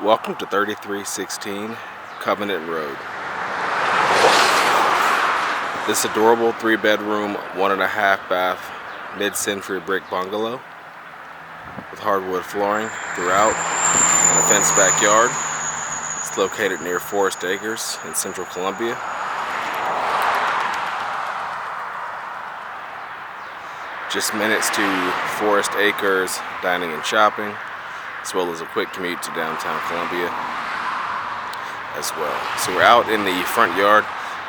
Welcome to 3316 Covenant Road. This adorable 3-bedroom, 1.5 bath, mid-century brick bungalow with hardwood flooring throughout and a fenced backyard. It's located near Forest Acres in central Columbia. Just minutes to Forest Acres dining and shopping, as well as a quick commute to downtown Columbia as well. So we're out in the front yard.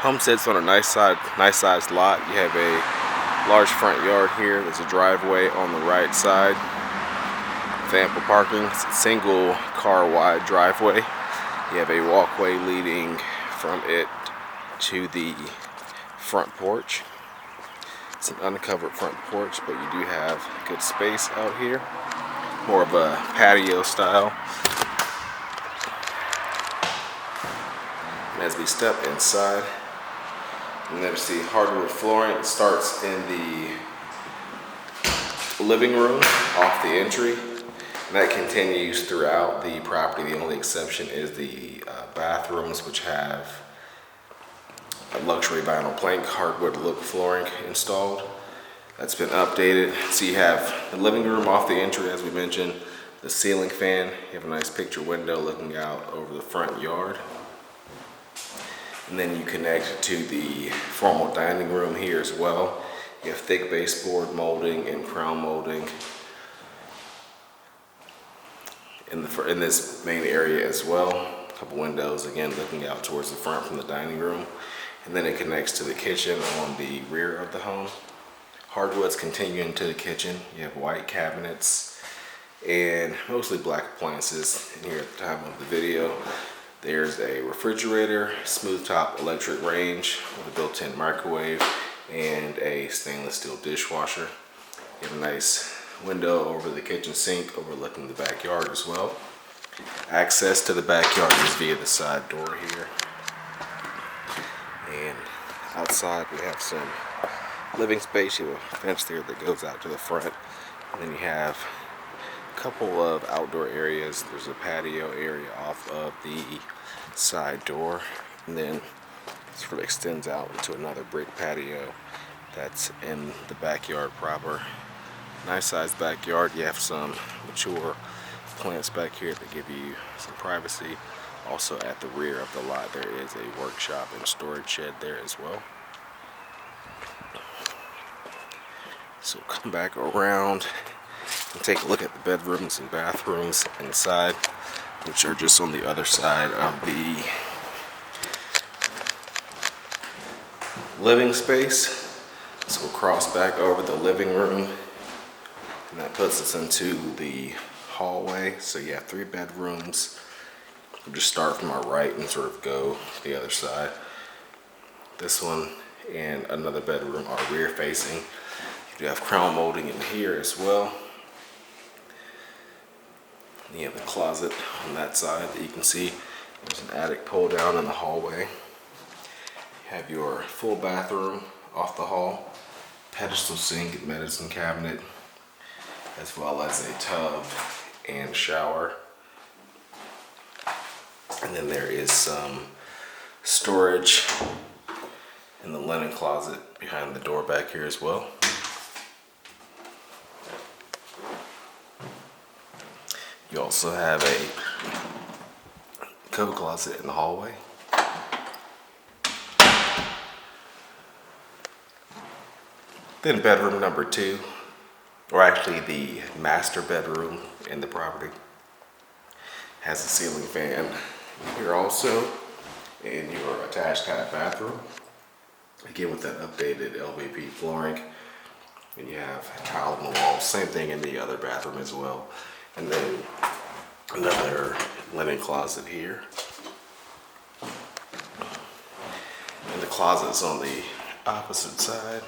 Home sits on a nice sized lot. You have a large front yard here. There's a driveway on the right side with ample parking. It's a single car wide driveway. You have a walkway leading from it to the front porch. It's an uncovered front porch, but you do have good space out here. More of a patio style. And as we step inside, you notice see hardwood flooring. It starts in the living room off the entry, and that continues throughout the property. The only exception is the bathrooms, which have a luxury vinyl plank hardwood look flooring installed. That's been updated. So you have the living room off the entry, as we mentioned, the ceiling fan. You have a nice picture window looking out over the front yard. And then you connect to the formal dining room here as well. You have thick baseboard molding and crown molding in this main area as well. A couple windows, again, looking out towards the front from the dining room. And then it connects to the kitchen on the rear of the home. Hardwoods continue into the kitchen. You have white cabinets and mostly black appliances in here at the time of the video. There's a refrigerator, smooth top electric range with a built-in microwave and a stainless steel dishwasher. You have a nice window over the kitchen sink overlooking the backyard as well. Access to the backyard is via the side door here. And outside we have some living space. You have a fence there that goes out to the front. And then you have a couple of outdoor areas. There's a patio area off of the side door. And then it sort of extends out into another brick patio that's in the backyard proper. Nice sized backyard. You have some mature plants back here that give you some privacy. Also at the rear of the lot there is a workshop and storage shed there as well. So come back around and take a look at the bedrooms and bathrooms inside, which are just on the other side of the living space. So we'll cross back over the living room, and that puts us into the hallway. So you have 3 bedrooms. We'll just start from our right and sort of go to the other side. This one and another bedroom are rear facing. You have crown molding in here as well. And you have the closet on that side that you can see. There's an attic pull down in the hallway. You have your full bathroom off the hall, pedestal sink, medicine cabinet, as well as a tub and shower. And then there is some storage in the linen closet behind the door back here as well. You also have a coat closet in the hallway. Then bedroom number 2, or actually the master bedroom in the property, has a ceiling fan here also, and your attached kind of bathroom. Again with that updated LVP flooring. And you have tile on the wall, same thing in the other bathroom as well. And then another linen closet here. And the closet's on the opposite side.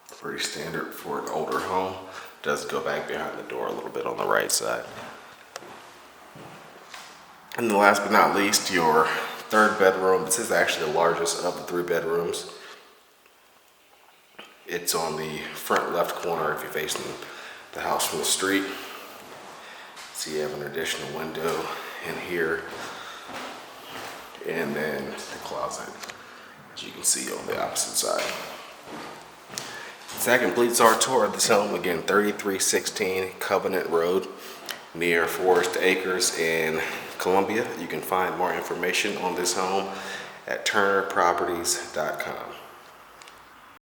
Pretty standard for an older home. Does go back behind the door a little bit on the right side. And then last but not least, your 3rd bedroom. This is actually the largest of the 3 bedrooms. It's on the front left corner if you're facing the house from the street. So you have an additional window in here, and then the closet, as you can see on the opposite side. So that completes our tour of this home. Again, 3316 Covenant Road near Forest Acres in Columbia. You can find more information on this home at turnerproperties.com.